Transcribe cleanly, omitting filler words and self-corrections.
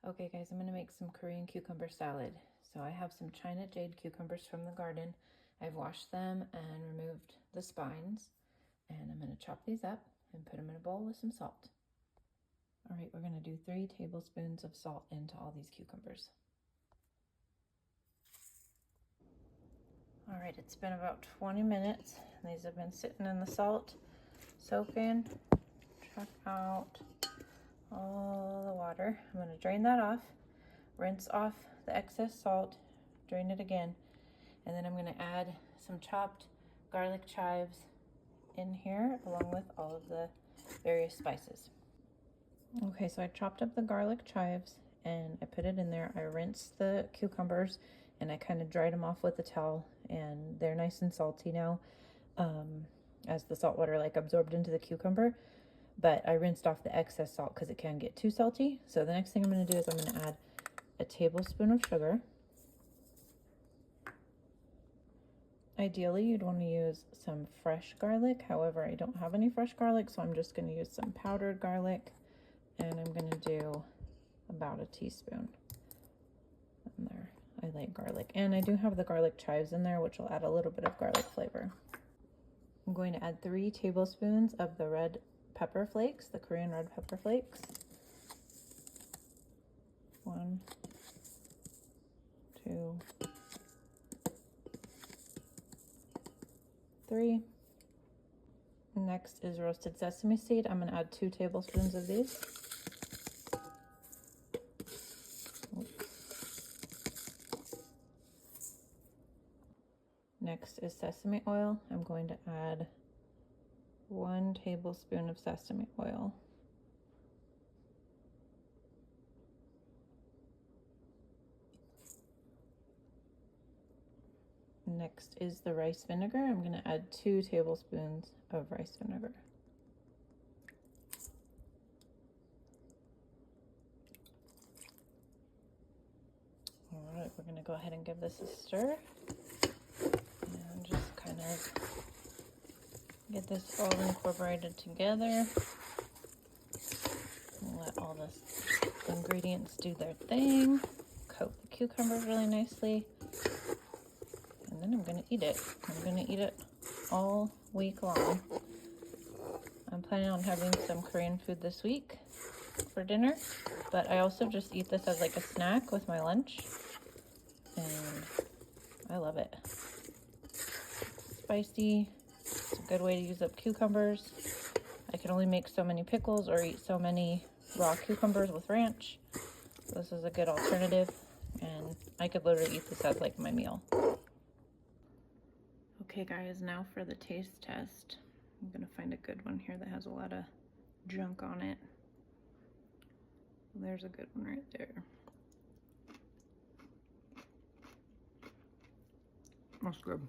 Okay guys, I'm gonna make some Korean cucumber salad. So I have some China Jade cucumbers from the garden. I've washed them and removed the spines. And I'm gonna chop these up and put them in a bowl with some salt. All right, we're gonna do 3 tablespoons of salt into all these cucumbers. All right, it's been about 20 minutes. These have been sitting in the salt, soaking. Chuck out all the water. I'm gonna drain that off. Rinse off the excess salt, drain it again, and then I'm going to add some chopped garlic chives in here along with all of the various spices. Okay, so I chopped up the garlic chives and I put it in there. I rinsed the cucumbers and I kind of dried them off with a towel, and they're nice and salty now as the salt water like absorbed into the cucumber. But I rinsed off the excess salt because it can get too salty. So the next thing I'm going to do is I'm going to add a tablespoon of sugar. Ideally, you'd want to use some fresh garlic. However, I don't have any fresh garlic, so I'm just going to use some powdered garlic. And I'm going to do about a teaspoon in there. I like garlic. And I do have the garlic chives in there, which will add a little bit of garlic flavor. I'm going to add 3 tablespoons of the red pepper flakes, the Korean red pepper flakes. 1, 2, 3. Next is roasted sesame seed. I'm going to add 2 tablespoons of these. Next is sesame oil. I'm going to add 1 tablespoon of sesame oil. Next is the rice vinegar. I'm going to add 2 tablespoons of rice vinegar. All right, we're going to go ahead and give this a stir and just kind of get this all incorporated together. Let all the ingredients do their thing. Coat the cucumbers really nicely. And then I'm going to eat it. I'm going to eat it all week long. I'm planning on having some Korean food this week for dinner, but I also just eat this as like a snack with my lunch, and I love it. Spicy. It's a good way to use up cucumbers. I can only make so many pickles or eat so many raw cucumbers with ranch. So this is a good alternative, and I could literally eat this as like my meal. Okay guys, now for the taste test. I'm gonna find a good one here that has a lot of junk on it. There's a good one right there. That's good.